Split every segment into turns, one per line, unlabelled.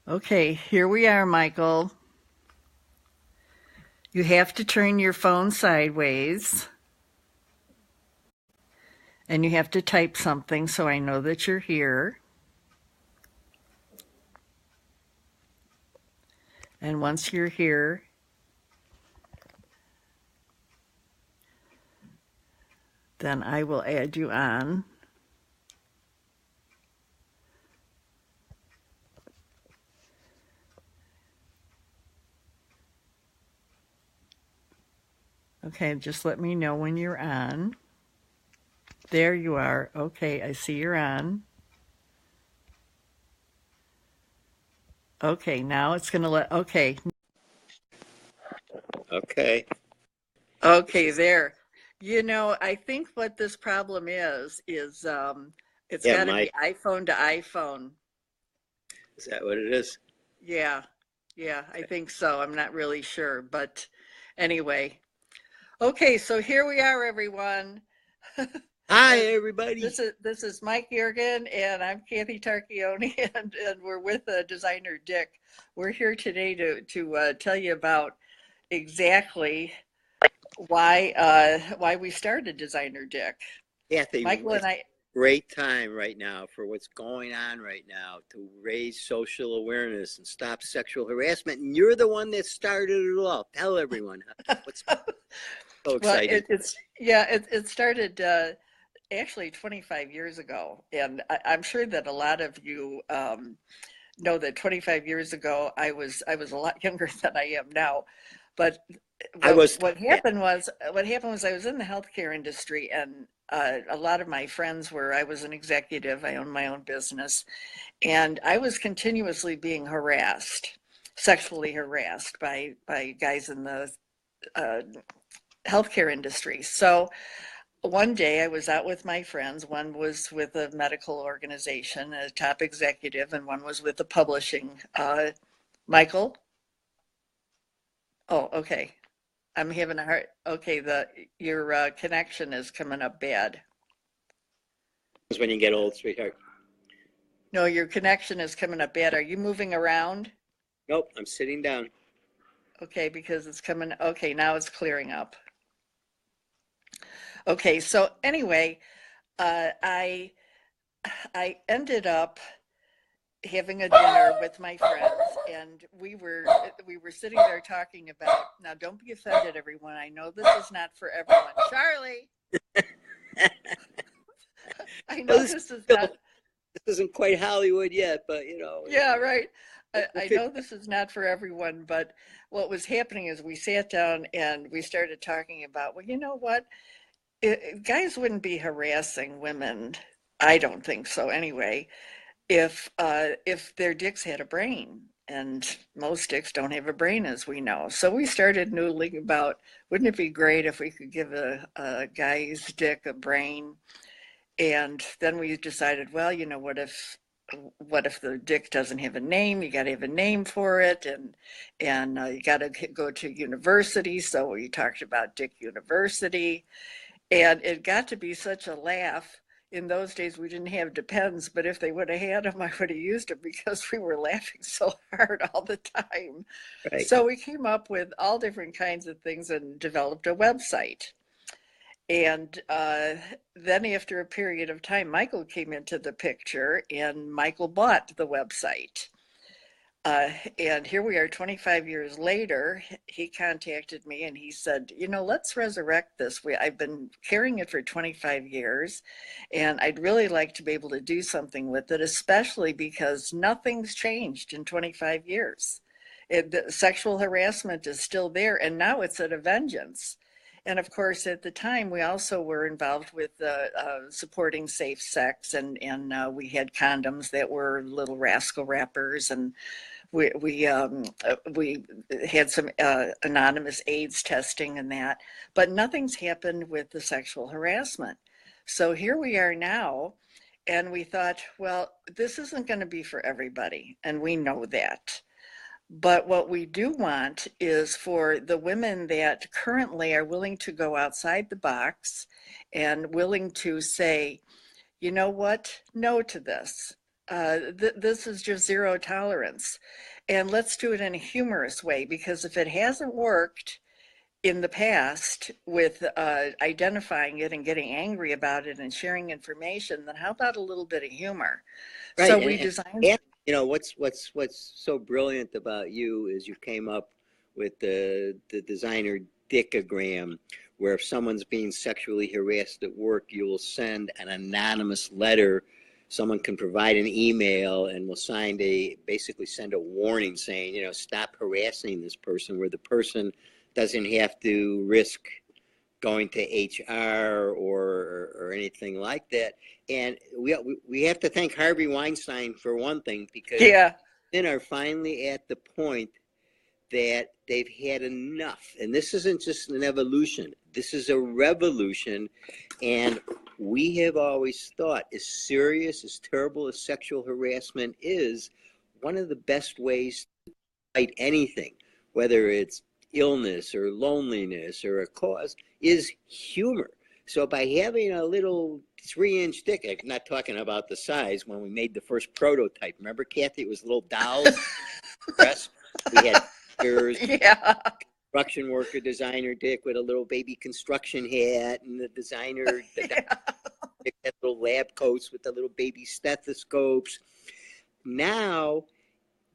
Okay, here we are, Michael. You have to turn your phone sideways and you have to type something so I know that you're here. And once you're here, then I will add you on. Okay, just let me know when you're on. There you are. Okay, I see you're on. Okay, now it's going to okay.
Okay.
Okay, there. I think what this problem is it's
Yeah,
got to
Mike,
be iPhone to iPhone.
is that what it is?
Yeah, yeah, I think so. I'm not really sure, but anyway. Okay, so here we are, everyone.
Hi,
Uh,
everybody.
this is Mike Yergin, and I'm Kathy Tarchioni, and we're with designer Dick. We're here today to tell you about exactly why we started Designer Dick.
Kathy,
Michael and
it's
I.
a great time right now for what's going on right now to raise social awareness and stop sexual harassment. And you're the one that started it all. Tell everyone what's so
Well,
exciting.
it started actually 25 years ago, and I'm sure that a lot of you know that 25 years ago I was a lot younger than I am now, but
I
what
was,
what
yeah,
happened was what happened was I was in the healthcare industry, and a lot of my friends were. I was an executive. I owned my own business, and I was continuously being harassed, sexually harassed by guys in the uh, healthcare industry. So one day I was out with my friends. One was with a medical organization, a top executive, and one was with the publishing. Michael? Oh, okay. I'm having a hard. Okay, the your connection is coming up bad.
it's when you get old, sweetheart.
No, your connection is coming up bad. Are you moving around?
Nope, I'm sitting down.
Okay, because it's coming. Okay, now it's clearing up. Okay, so anyway, uh, I I ended up having a dinner with my friends, and we were sitting there talking about. Now, don't be offended, everyone. I know this is not for everyone. Charlie, I
Well,
know
this is
this is
still,
not.
this isn't quite Hollywood yet, but
Yeah, right.
we'll
I
figure.
know this is not for everyone, but what was happening is we sat down and we started talking about, well, you know what? Guys wouldn't be harassing women. I don't think so anyway, if their dicks had a brain. And most dicks don't have a brain, as we know. So we started noodling about, wouldn't it be great if we could give a guy's dick a brain? And then we decided, well, what if the dick doesn't have a name? You got to have a name for it, and you got to go to university. So we talked about Dick University, and it got to be such a laugh. In those days, we didn't have Depends, but if they would have had them, I would have used them because we were laughing so hard all the time.
Right.
So we came up with all different kinds of things and developed a website. And then, after a period of time, Michael came into the picture, and Michael bought the website. And here we are 25 years later. He contacted me and he said, let's resurrect this. I've been carrying it for 25 years, and I'd really like to be able to do something with it, especially because nothing's changed in 25 years. The sexual harassment is still there, and now it's at a vengeance. And of course, at the time, we also were involved with supporting safe sex, and we had condoms that were little rascal wrappers, and we had some anonymous AIDS testing and that, but nothing's happened with the sexual harassment. So here we are now, and we thought, well, this isn't going to be for everybody, and we know that. But what we do want is for the women that currently are willing to go outside the box and willing to say, you know what, no to this. This is just zero tolerance. And let's do it in a humorous way, because if it hasn't worked in the past with identifying it and getting angry about it and sharing information, then how about a little bit of humor?
Right.
So we designed.
And you know what's so brilliant about you is you came up with the designer dickogram, where if someone's being sexually harassed at work, you will send an anonymous letter. Someone can provide an email and will basically send a warning saying, you know, stop harassing this person, where the person doesn't have to risk going to HR or anything like that. And we have to thank Harvey Weinstein for one thing, because
Yeah.
men are finally at the point that they've had enough. And this isn't just an evolution, this is a revolution. And we have always thought, as serious, as terrible as sexual harassment is, one of the best ways to fight anything, whether it's illness or loneliness or a cause, is humor. So by having a little 3-inch dick, I'm not talking about the size, when we made the first prototype, remember, Kathy, it was little dolls. We had
Yeah.
construction worker designer dick with a little baby construction hat, and the designer had little lab coats with the little baby stethoscopes. Now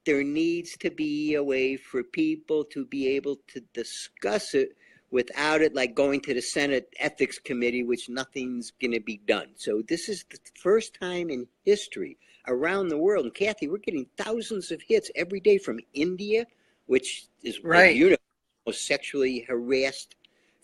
there needs to be a way for people to be able to discuss it without it like going to the Senate Ethics Committee, which nothing's going to be done. So this is the first time in history around the world. And Kathy, we're getting thousands of hits every day from India, which is,
right,
you know, most sexually harassed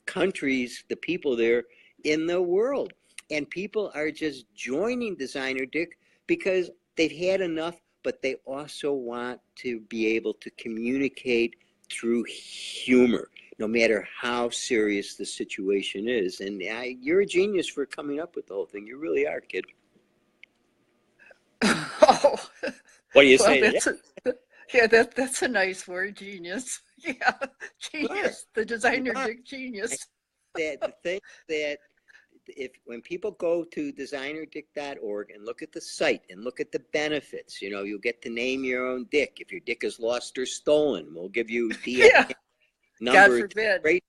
countries, the people there in the world. And people are just joining Designer Dick because they've had enough, but they also want to be able to communicate through humor, no matter how serious the situation is. And you're a genius for coming up with the whole thing. You really are, kid.
Oh,
What do you
well,
say?
that's a nice word, genius. Yeah, genius, the designer dick genius.
That the thing that when people go to designerdick.org and look at the site and look at the benefits, you know, you'll get to name your own dick. If your dick is lost or stolen, we'll give you
Yeah,
number.
God forbid.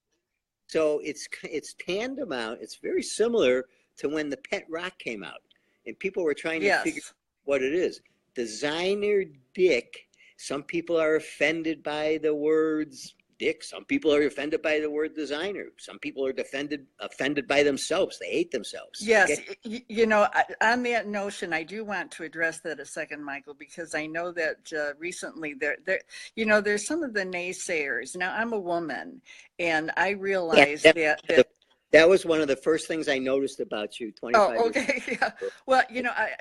So it's tantamount. It's very similar to when the pet rock came out and people were trying to figure out what it is. Designer dick. Some people are offended by the words dick. Some people are offended by the word designer. Some people are offended by themselves. They hate themselves.
Yes,
Okay?
you know, on that notion, I do want to address that a second, Michael, because I know that recently you know, there's some of the naysayers. Now, I'm a woman, and I realize
that was one of the first things I noticed about you 25 years ago.
Yeah. Well, you know, I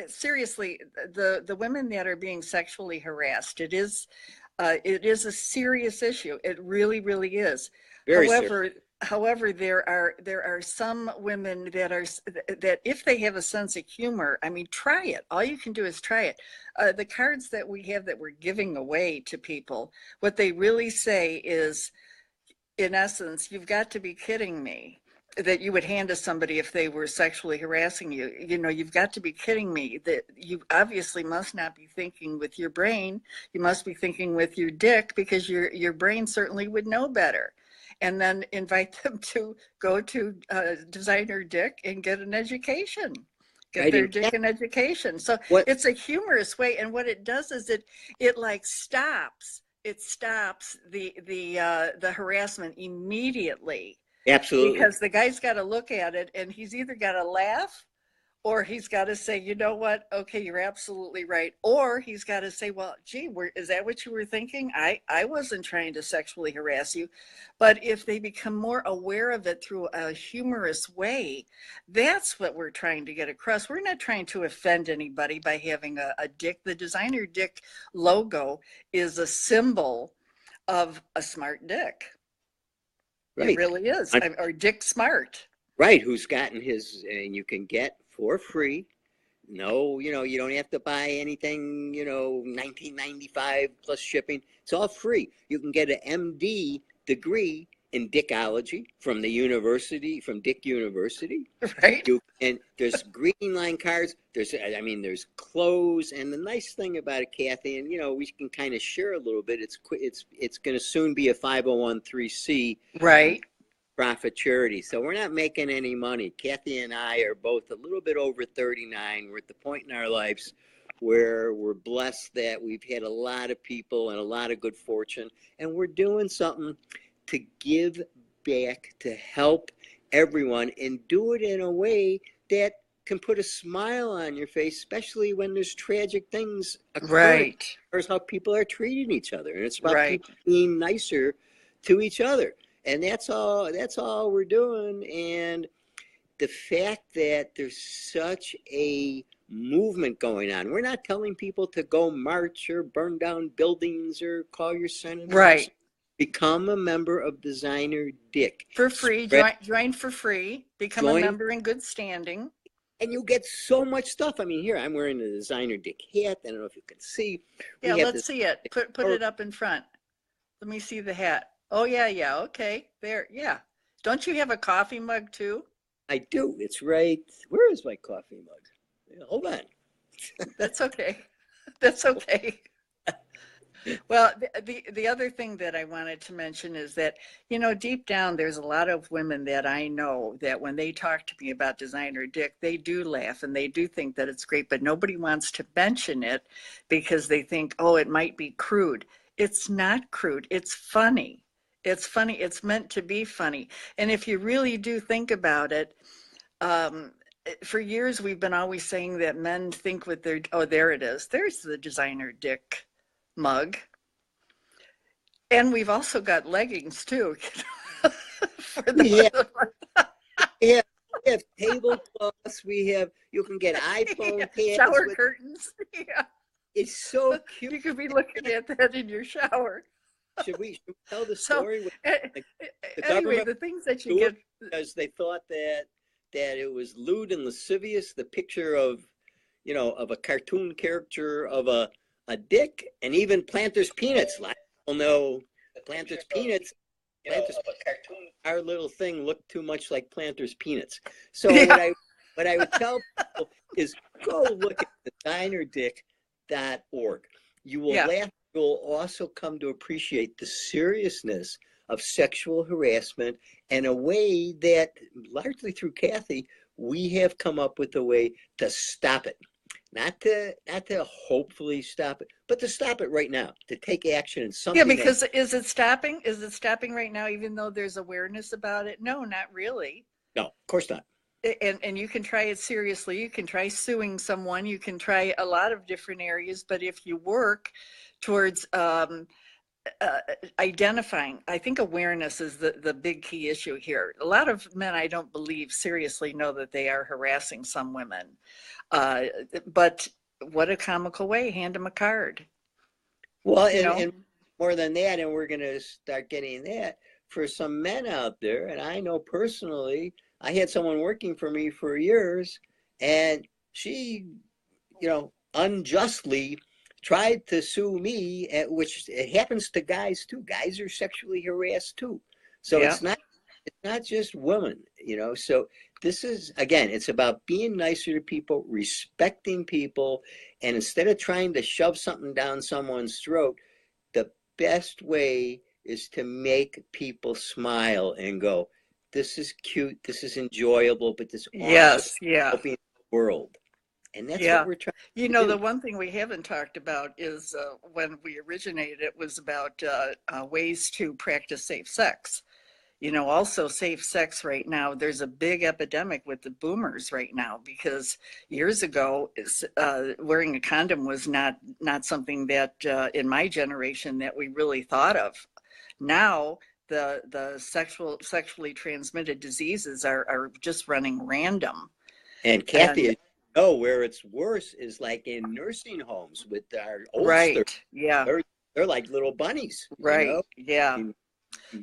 seriously, the women that are being sexually harassed, it is a serious issue. It really, really is.
Very
However, there are some women that if they have a sense of humor, I mean, try it. All you can do is try it. The cards that we have that we're giving away to people, what they really say is, in essence, you've got to be kidding me, that you would hand to somebody if they were sexually harassing you. You know, you've got to be kidding me, that you obviously must not be thinking with your brain. You must be thinking with your dick, because your brain certainly would know better. And then invite them to go to Designer Dick and get an education. Get their dick an education. So it's a humorous way. And what it does is it like stops the harassment immediately.
Absolutely.
Because the guy's got to look at it, and he's either got to laugh, or he's got to say, you know what? Okay, you're absolutely right. Or he's got to say, well, gee, is that what you were thinking? I wasn't trying to sexually harass you. But if they become more aware of it through a humorous way, that's what we're trying to get across. We're not trying to offend anybody by having a dick. The Designer Dick logo is a symbol of a smart dick. Right. It really is. Or Dick Smart.
Right, who's gotten his, and you can get for free. No, you know, you don't have to buy anything, you know, $19.95 plus shipping. It's all free. You can get an MD degree in Dickology from the university, from Dick University.
Right.
And there's greeting line cards. There's clothes. And the nice thing about it, Kathy, and we can kind of share a little bit. It's going to soon be a 501c
Right.
profit charity. So we're not making any money. Kathy and I are both a little bit over 39. We're at the point in our lives where we're blessed that we've had a lot of people and a lot of good fortune, and we're doing something to give back, to help everyone, and do it in a way that can put a smile on your face, especially when there's tragic things occurring.
Right.
Here's how people are treating each other, and it's about
Right.
people being nicer to each other. And that's all we're doing. And the fact that there's such a movement going on, we're not telling people to go march or burn down buildings or call your senator.
Right.
Become a member of Designer Dick.
For free. Join for free. Become a member in good standing.
And you get so much stuff. I mean, here, I'm wearing the Designer Dick hat. I don't know if you can see.
Yeah, let's see it. Put it up in front. Let me see the hat. Oh, yeah. Okay. There. Yeah. Don't you have a coffee mug too?
I do. It's right. Where is my coffee mug? Hold on.
That's okay. That's okay. Well, the other thing that I wanted to mention is that, deep down, there's a lot of women that I know that when they talk to me about Designer Dick, they do laugh and they do think that it's great, but nobody wants to mention it because they think, oh, it might be crude. It's not crude. It's funny. It's funny. It's meant to be funny. And if you really do think about it, for years, we've been always saying that men think with their, oh, there it is. There's the Designer Dick mug. And we've also got leggings too. For the
we have tablecloths. You can get iPhone pads.
Shower curtains. Yeah.
It's so cute.
You could be looking at that in your shower.
Should we tell the story?
Anyway, the things that you get.
Because they thought that it was lewd and lascivious, the picture of a cartoon character of a dick, and even Planters Peanuts. Well, no, Planters Peanuts. Our little thing looked too much like Planters Peanuts. So what I would tell people is go look at designerdick.org. You will laugh. You will also come to appreciate the seriousness of sexual harassment and a way that, largely through Kathy, we have come up with a way to stop it. Not to hopefully stop it, but to stop it right now, to take action in something.
Yeah, because is it stopping? Is it stopping right now, even though there's awareness about it? No, not really.
No, of course not.
And you can try it seriously. You can try suing someone. You can try a lot of different areas. But if you work towards identifying, I think awareness is the big key issue here. A lot of men, I don't believe, seriously know that they are harassing some women. But what a comical way, hand them a card.
Well, and more than that, and we're going to start getting that for some men out there. And I know personally, I had someone working for me for years, and she, unjustly tried to sue me, which it happens to guys too. Guys are sexually harassed too. So it's not just women, so this is, again, it's about being nicer to people, respecting people, and instead of trying to shove something down someone's throat, the best way is to make people smile and go, this is cute, this is enjoyable, but this also helping the world. And that's what we're trying to do.
The one thing we haven't talked about is when we originated, it was about ways to practice safe sex. Also safe sex right now, there's a big epidemic with the boomers right now, because years ago, wearing a condom was not something that in my generation that we really thought of. Now, the sexually transmitted diseases are just running random.
And Kathy, where it's worse is like in nursing homes with our oldsters. They're like little bunnies.
Right. Yeah.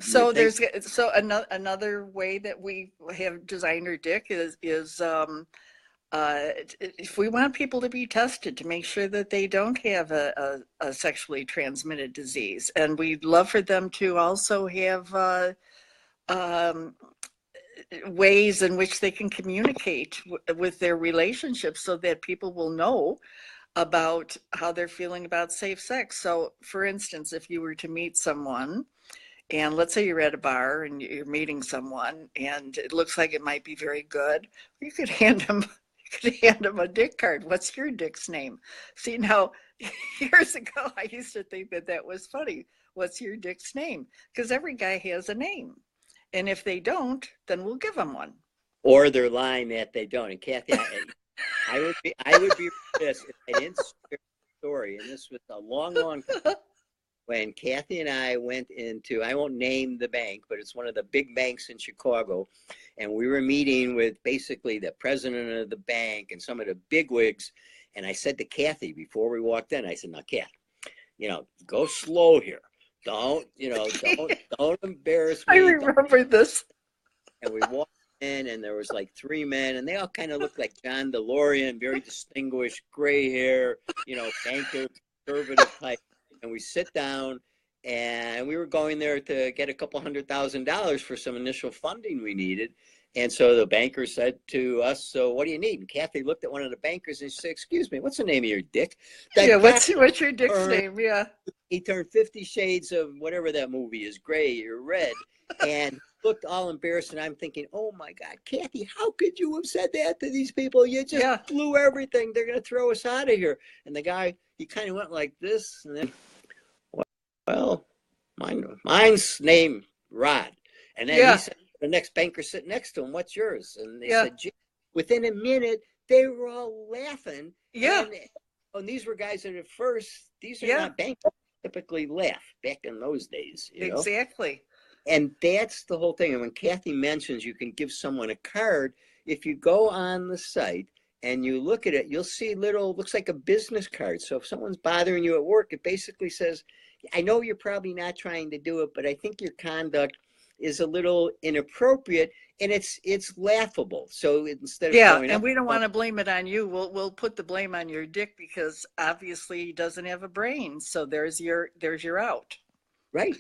So another way that we have Designer Dick is if we want people to be tested to make sure that they don't have a sexually transmitted disease, and we'd love for them to also have um, ways in which they can communicate with their relationships so that people will know about how they're feeling about safe sex. So, for instance, if you were to meet someone, and let's say you're at a bar and you're meeting someone and it looks like it might be very good, you could hand them a dick card. What's your dick's name? See, now, years ago, I used to think that that was funny. What's your dick's name? Because every guy has a name. And if they don't, then we'll give them one.
Or they're lying that they don't. And Kathy, I would be remiss if I didn't share a story. And this was a long, long time when Kathy and I went into, I won't name the bank, but it's one of the big banks in Chicago. And we were meeting with basically the president of the bank and some of the bigwigs. And I said to Kathy before we walked in, I said, now, Kathy, go slow here. Don't embarrass me.
I remember this.
And we walked in, and there was like three men, and they all kind of looked like John DeLorean, very distinguished, gray hair, banker, conservative type. And we sit down, and we were going there to get a couple $100,000 for some initial funding we needed. And so the banker said to us, so what do you need? And Kathy looked at one of the bankers and she said, excuse me, what's the name of your dick?
What's your dick's name? Yeah.
He turned 50 shades of whatever that movie is, gray or red, and looked all embarrassed. And I'm thinking, oh my God, Kathy, how could you have said that to these people? You just blew everything. They're going to throw us out of here. And the guy, he kind of went like this. And then, well, mine's named Rod. And then he said, the next banker sitting next to him, what's yours? And they said, Jim. Within a minute, they were all laughing.
Yeah.
And these were guys that at first, these are not bankers. Typically laugh back in those days.
Exactly.
And that's the whole thing. And when Kathy mentions you can give someone a card, if you go on the site and you look at it, you'll see looks like a business card. So if someone's bothering you at work, it basically says, I know you're probably not trying to do it, but I think your conduct is a little inappropriate, and it's laughable. So instead of
and we don't want to blame it on you. We'll put the blame on your dick because obviously he doesn't have a brain. So there's your out.
Right.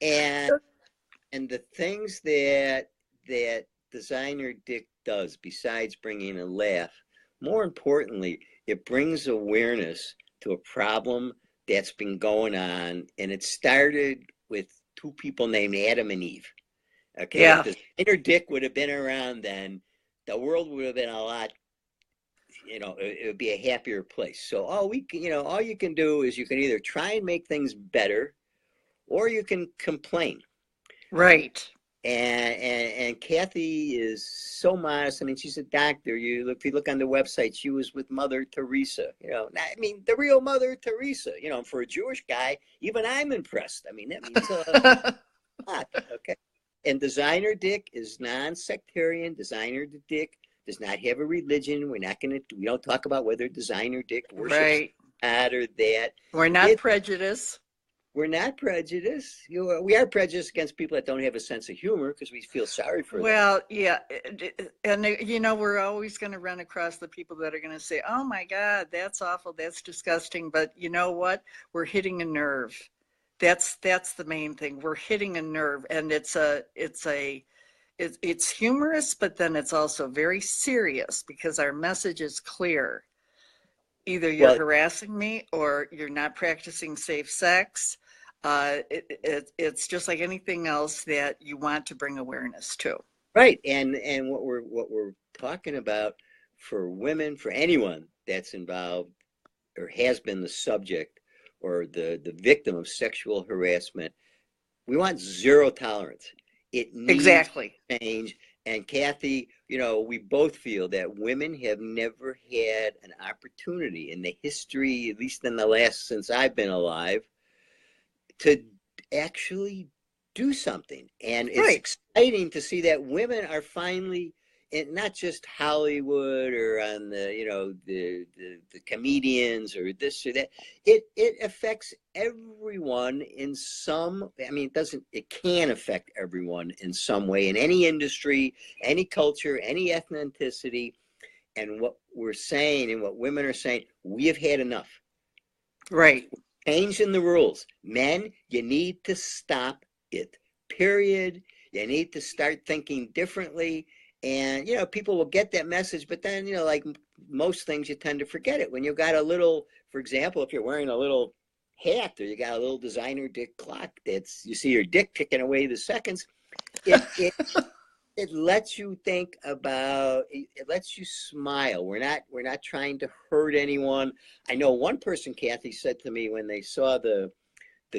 and the things that Designer Dick does, besides bringing a laugh, more importantly, it brings awareness to a problem that's been going on, and it started with two people named Adam and Eve. Okay.
Yeah.
If Designer Dick would have been around then, the world would have been a lot, it would be a happier place. So all you can do is you can either try and make things better, or you can complain.
Right.
And Kathy is so modest. I mean, she's a doctor. If you look on the website, she was with Mother Teresa. The real Mother Teresa. For a Jewish guy, even I'm impressed. I mean, that means a lot. Okay. And Designer Dick is non-sectarian. Designer Dick does not have a religion. We don't talk about whether Designer Dick worships that or that.
We're not prejudiced.
We're not prejudiced. We are prejudiced against people that don't have a sense of humor because we feel sorry for them.
Well, yeah. And, we're always going to run across the people that are going to say, oh, my God, that's awful. That's disgusting. But you know what? We're hitting a nerve. That's the main thing. We're hitting a nerve. And it's humorous, but then it's also very serious because our message is clear. Either you're harassing me or you're not practicing safe sex. It's just like anything else that you want to bring awareness to.
Right. And what we're talking about for women, for anyone that's involved or has been the subject or the victim of sexual harassment, we want zero tolerance. It needs to change. And Kathy, we both feel that women have never had an opportunity in the history, at least in the last, since I've been alive, to actually do something. And it's exciting to see that women are finally, and not just Hollywood or on the comedians or this or that. It affects everyone in some. I mean, it can affect everyone in some way in any industry, any culture, any ethnicity. And what we're saying and what women are saying, we have had enough.
Right.
Changing the rules. Men, you need to stop it period. You need to start thinking differently. And, people will get that message, but then, like most things, you tend to forget it. When you've got a little, for example, if you're wearing a little hat or you got a little designer dick clock you see your dick ticking away the seconds, it it lets you think about, it lets you smile. We're not trying to hurt anyone. I know one person, Kathy, said to me when they saw the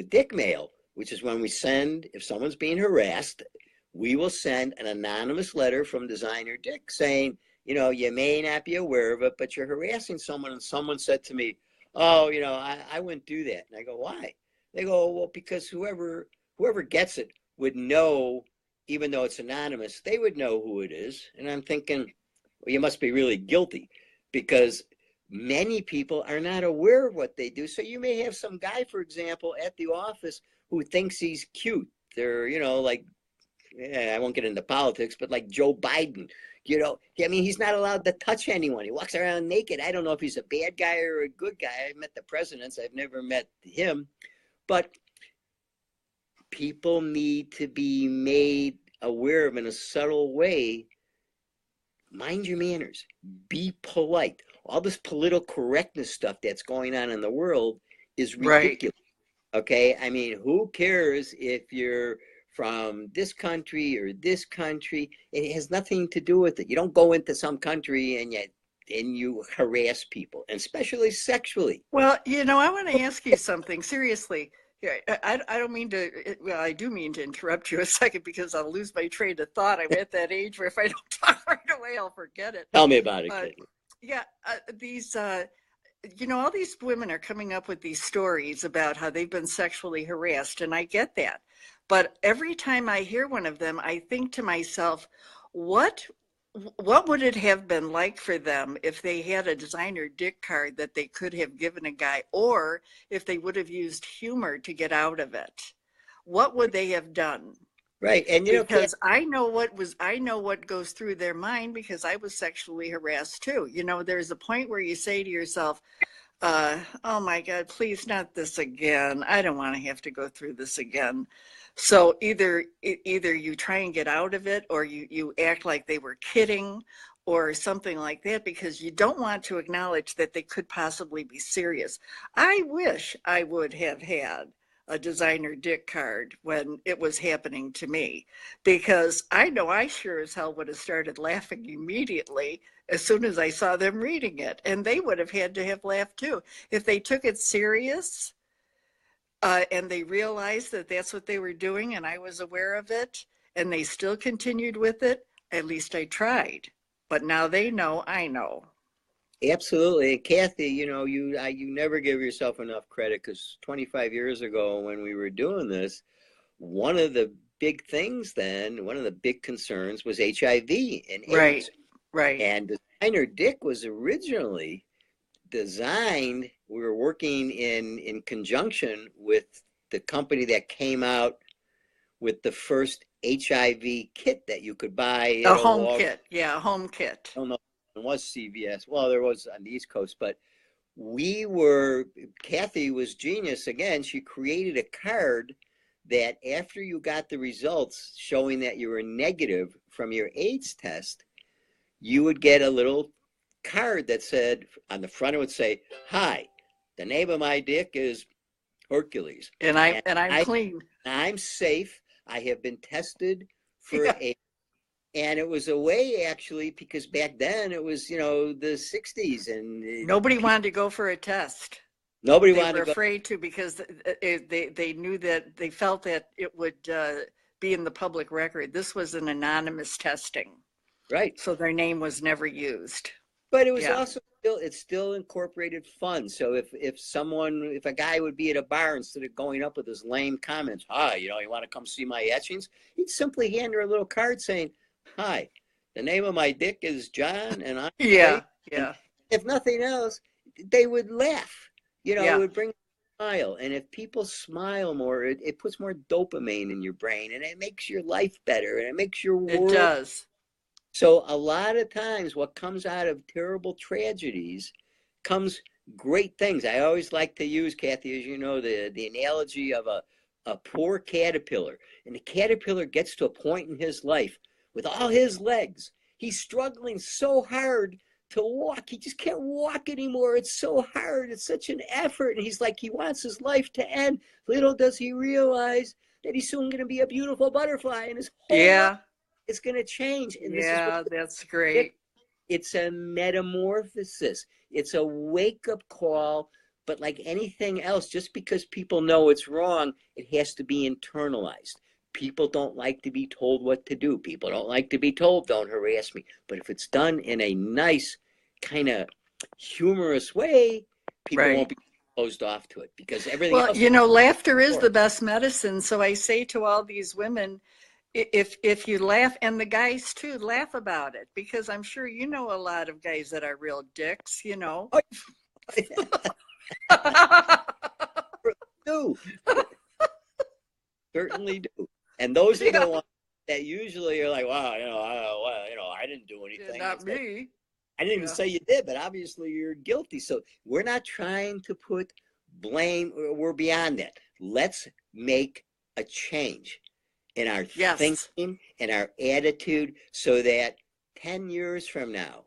dick mail, which is when we send, if someone's being harassed, we will send an anonymous letter from Designer Dick saying, you may not be aware of it, but you're harassing someone. And someone said to me, oh, I wouldn't do that. And I go, why? They go, well, because whoever gets it would know, even though it's anonymous, they would know who it is. And I'm thinking, well, you must be really guilty, because many people are not aware of what they do. So you may have some guy, for example, at the office who thinks he's cute. They're, like, I won't get into politics, but like Joe Biden, he's not allowed to touch anyone. He walks around naked. I don't know if he's a bad guy or a good guy. I've met the presidents. I've never met him. But people need to be made aware of in a subtle way. Mind your manners. Be polite. All this political correctness stuff that's going on in the world is ridiculous. Right. Okay? I mean, who cares if you're from this country or this country? It has nothing to do with it. You don't go into some country and you harass people, and especially sexually.
Well, I want to ask you something seriously. Yeah, I don't mean to, well, I do mean to interrupt you a second, because I'll lose my train of thought. I'm at that age where if I don't talk right away, I'll forget it.
Tell me about it.
Yeah, these, all these women are coming up with these stories about how they've been sexually harassed, and I get that. But every time I hear one of them, I think to myself, what would it have been like for them if they had a designer dick card that they could have given a guy, or if they would have used humor to get out of it? What would they have done?
Right. And
because I know what goes through their mind, because I was sexually harassed too. There's a point where you say to yourself, oh my God, please not this again. I don't want to have to go through this again. So either you try and get out of it, or you act like they were kidding or something like that, because you don't want to acknowledge that they could possibly be serious. I wish I would have had a designer dick card when it was happening to me, because I know I sure as hell would have started laughing immediately as soon as I saw them reading it, and they would have had to have laughed too. If they took it serious, and they realized that that's what they were doing, and I was aware of it, and they still continued with it, at least I tried. But now they know I know.
Absolutely. And Kathy, you never give yourself enough credit, because 25 years ago when we were doing this, one of the big things then, one of the big concerns was HIV and AIDS.
Right.
And Designer Dick was originally designed, we were working in conjunction with the company that came out with the first HIV kit that you could buy.
A home kit. Yeah, a home kit.
I don't know if it was CVS. Well, there was on the East Coast, but Kathy was genius. Again, she created a card that after you got the results showing that you were negative from your AIDS test, you would get a little card that said, on the front it would say, "Hi, the name of my dick is Hercules,
and I'm clean.
I'm safe. I have been tested for AIDS." And it was a way, actually, because back then it was, the 60s, and
nobody wanted to go for a test.
Nobody
they
wanted
were
to go.
Afraid to, because they knew that, they felt that it would be in the public record. This was an anonymous testing.
Right.
So their name was never used.
But it was also still incorporated fun. So if a guy would be at a bar, instead of going up with his lame comments, "Hi, you want to come see my etchings?" he'd simply hand her a little card saying, "Hi, the name of my dick is John, and I'm
yeah."
And if nothing else, they would laugh. It would bring a smile. And if people smile more, it puts more dopamine in your brain, and it makes your life better, and it makes your world.
It does.
So a lot of times what comes out of terrible tragedies comes great things. I always like to use, Kathy, as you know, the analogy of a poor caterpillar, and the caterpillar gets to a point in his life with all his legs. He's struggling so hard to walk. He just can't walk anymore. It's so hard. It's such an effort. And he's like, he wants his life to end. Little does he realize that he's soon going to be a beautiful butterfly, and his whole life is going to change. And this is what
that's great.
it's a metamorphosis. It's a wake-up call. But like anything else, just because people know it's wrong, it has to be internalized. People don't like to be told what to do. People don't like to be told, don't harass me. But if it's done in a nice, kind of humorous way, people won't be closed off to it, because everything else.
Well, laughter is the best medicine. So I say to all these women, if you laugh, and the guys too, laugh about it, because I'm sure you know a lot of guys that are real dicks,
Oh, do. Certainly do. And those are the ones that usually are like, wow, I didn't do anything.
Not me.
I didn't even say you did, but obviously you're guilty. So we're not trying to put blame. We're beyond that. Let's make a change in our thinking and our attitude, so that 10 years from now,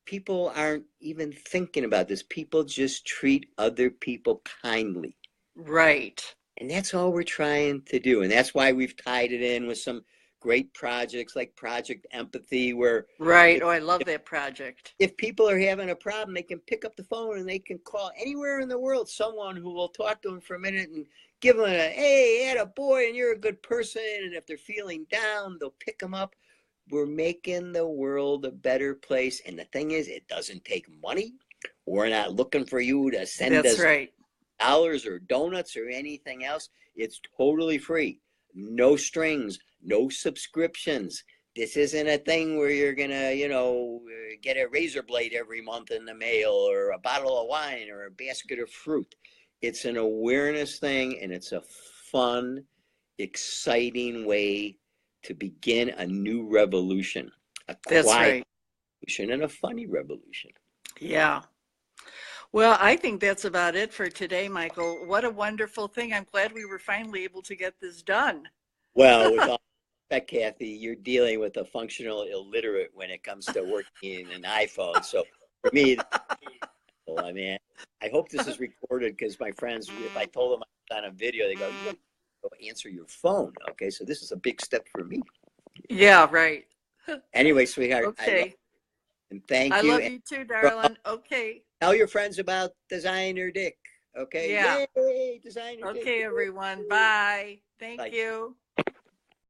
people aren't even thinking about this. People just treat other people kindly.
Right.
And that's all we're trying to do. And that's why we've tied it in with some great projects like Project Empathy, where
I love that project.
If people are having a problem, they can pick up the phone and they can call anywhere in the world someone who will talk to them for a minute and give them a, hey, attaboy, and you're a good person. And if they're feeling down, they'll pick them up. We're making the world a better place. And the thing is, it doesn't take money. We're not looking for you to send us dollars or donuts or anything else. It's totally free. No strings, no subscriptions. This isn't a thing where you're going to, get a razor blade every month in the mail, or a bottle of wine, or a basket of fruit. It's an awareness thing, and it's a fun, exciting way to begin a new revolution. A quiet revolution and a funny revolution.
Yeah. Well, I think that's about it for today, Michael. What a wonderful thing. I'm glad we were finally able to get this done.
Well, with all respect, Kathy, you're dealing with a functional illiterate when it comes to working in an iPhone. So for me, I mean, I hope this is recorded, because my friends, if I told them I was on a video, they go, you have to go answer your phone. Okay, so this is a big step for me.
Yeah, right.
Anyway, sweetheart.
Okay.
And thank you.
I love you too, darling. Okay.
Tell your friends about Designer Dick. Okay.
Yeah.
Yay, Designer Dick.
Okay, everyone. Bye. Thank you.